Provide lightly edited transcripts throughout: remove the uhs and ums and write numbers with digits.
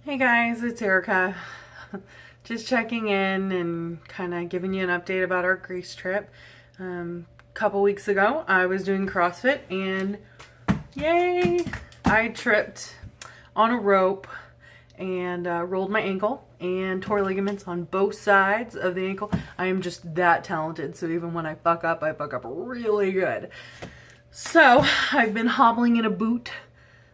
Hey guys, it's Erica. Just checking in and kind of giving you an update about our Greece trip. A couple weeks ago, I was doing CrossFit and yay! I tripped on a rope and rolled my ankle and tore ligaments on both sides of the ankle. I am just that talented, so even when I fuck up really good. So I've been hobbling in a boot.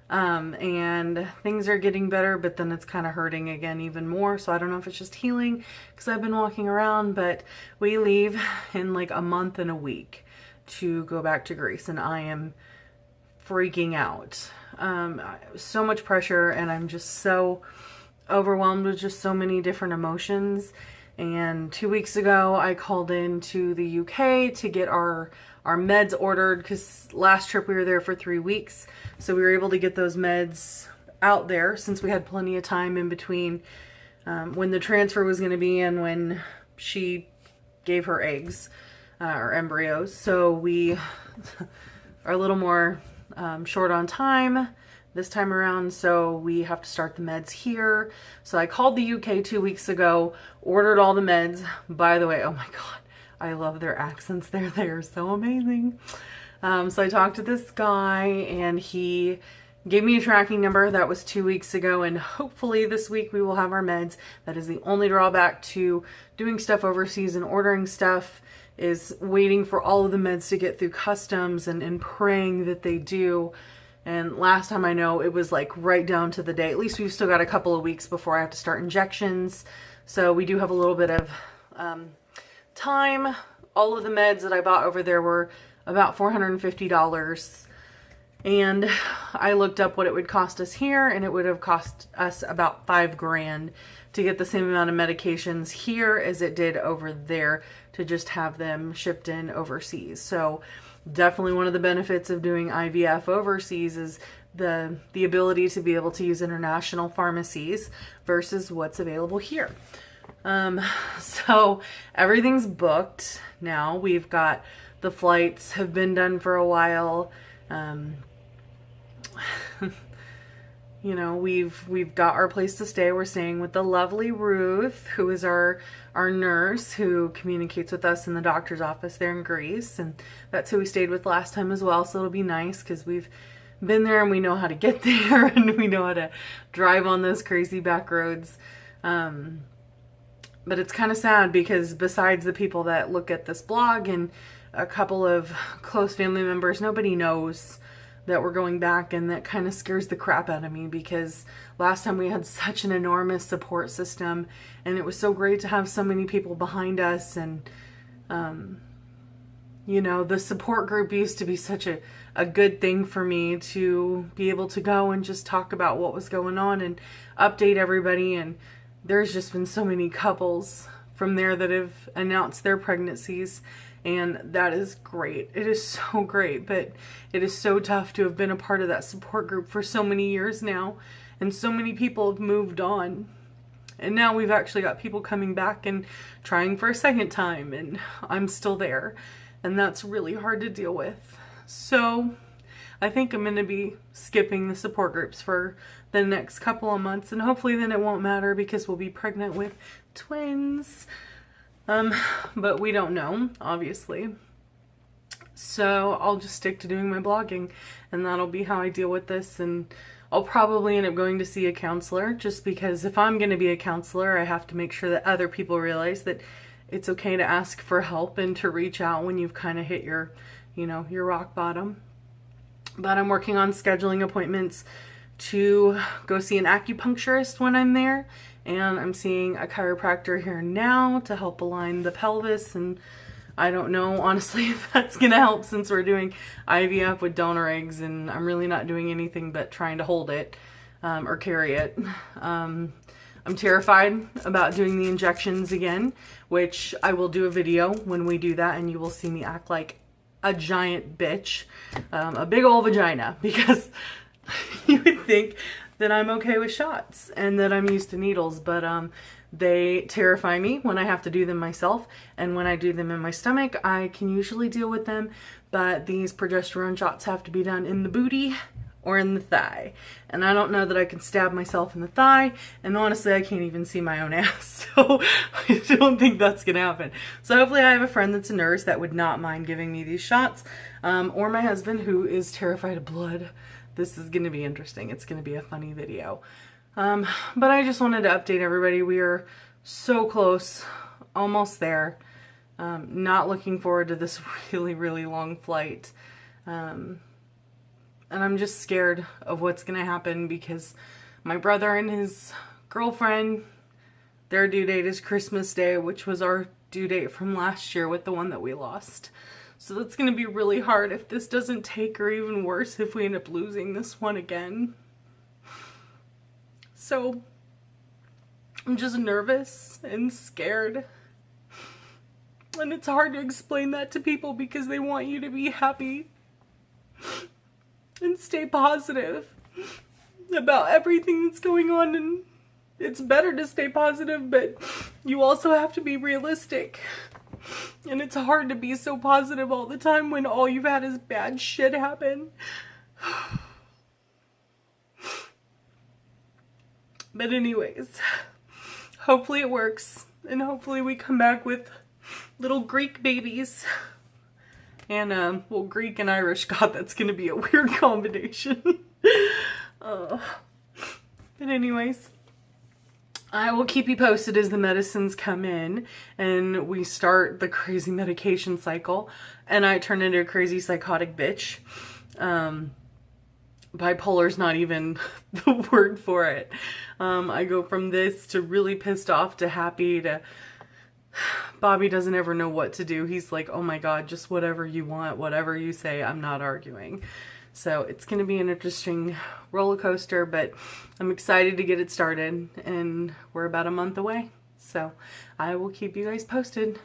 And things are getting better, but then it's kind of hurting again even more. So I don't know if it's just healing because I've been walking around, but we leave in like a month and a week to go back to Greece, and I am freaking out. So much pressure, and I'm just so overwhelmed with just so many different emotions. And 2 weeks ago, I called in to the UK to get our meds ordered because last trip we were there for 3 weeks. So we were able to get those meds out there since we had plenty of time in between when the transfer was going to be and when she gave her eggs or embryos. So we are a little more short on time this time around, so we have to start the meds here. So I called the UK 2 weeks ago, ordered all the meds. By the way, oh my God, I love their accents there. They are so amazing. So I talked to this guy and he gave me a tracking number. That was 2 weeks ago, and hopefully this week we will have our meds. That is the only drawback to doing stuff overseas and ordering stuff, is waiting for all of the meds to get through customs and praying that they do. And last time I know, it was like right down to the day. At least we've still got a couple of weeks before I have to start injections. So we do have a little bit of time. All of the meds that I bought over there were about $450. And I looked up what it would cost us here, and it would have cost us about $5,000 to get the same amount of medications here as it did over there to just have them shipped in overseas. So definitely one of the benefits of doing IVF overseas is the ability to be able to use international pharmacies versus what's available here. So everything's booked now. We've got the flights have been done for a while. You know, we've got our place to stay. We're staying with the lovely Ruth, who is our nurse who communicates with us in the doctor's office there in Greece. And that's who we stayed with last time as well. So it'll be nice because we've been there and we know how to get there and we know how to drive on those crazy back roads. But it's kind of sad because besides the people that look at this blog and a couple of close family members, nobody knows that we're going back, and that kind of scares the crap out of me because last time we had such an enormous support system and it was so great to have so many people behind us. And you know, the support group used to be such a good thing for me to be able to go and just talk about what was going on and update everybody. And there's just been so many couples from there that have announced their pregnancies, and that is great. It is so great, but it is so tough to have been a part of that support group for so many years now, and so many people have moved on. And now we've actually got people coming back and trying for a second time, and I'm still there, and that's really hard to deal with. So I think I'm going to be skipping the support groups for the next couple of months, and hopefully then it won't matter because we'll be pregnant with twins. But we don't know, obviously. So I'll just stick to doing my blogging, and that'll be how I deal with this. And I'll probably end up going to see a counselor, just because if I'm going to be a counselor, I have to make sure that other people realize that it's okay to ask for help and to reach out when you've kind of hit your, you know, your rock bottom. But I'm working on scheduling appointments to go see an acupuncturist when I'm there. And I'm seeing a chiropractor here now to help align the pelvis. And I don't know, honestly, if that's going to help since we're doing IVF with donor eggs and I'm really not doing anything but trying to hold it or carry it. I'm terrified about doing the injections again, which I will do a video when we do that, and you will see me act like a giant bitch, a big old vagina, because you would think that I'm okay with shots and that I'm used to needles, but they terrify me when I have to do them myself. And when I do them in my stomach, I can usually deal with them, but these progesterone shots have to be done in the booty. or in the thigh. And I don't know that I can stab myself in the thigh, and honestly I can't even see my own ass, so I don't think that's gonna happen. So hopefully I have a friend that's a nurse that would not mind giving me these shots, or my husband who is terrified of blood. This is gonna be interesting. It's gonna be a funny video. But I just wanted to update everybody. We are so close, almost there. Not looking forward to this really, really long flight. And I'm just scared of what's gonna happen because my brother and his girlfriend, their due date is Christmas Day, which was our due date from last year with the one that we lost. So that's gonna be really hard if this doesn't take, or even worse if we end up losing this one again. So I'm just nervous and scared. And it's hard to explain that to people because they want you to be happy and stay positive about everything that's going on, and it's better to stay positive, but you also have to be realistic. And it's hard to be so positive all the time when all you've had is bad shit happen. But anyways, hopefully it works, and hopefully we come back with little Greek babies. And, well, Greek and Irish, God, that's gonna be a weird combination. But anyways, I will keep you posted as the medicines come in and we start the crazy medication cycle and I turn into a crazy psychotic bitch. Bipolar's not even the word for it. I go from this to really pissed off to happy to... Bobby doesn't ever know what to do. He's like, oh my God, just whatever you want, whatever you say, I'm not arguing. So it's going to be an interesting roller coaster, but I'm excited to get it started, and we're about a month away. So I will keep you guys posted.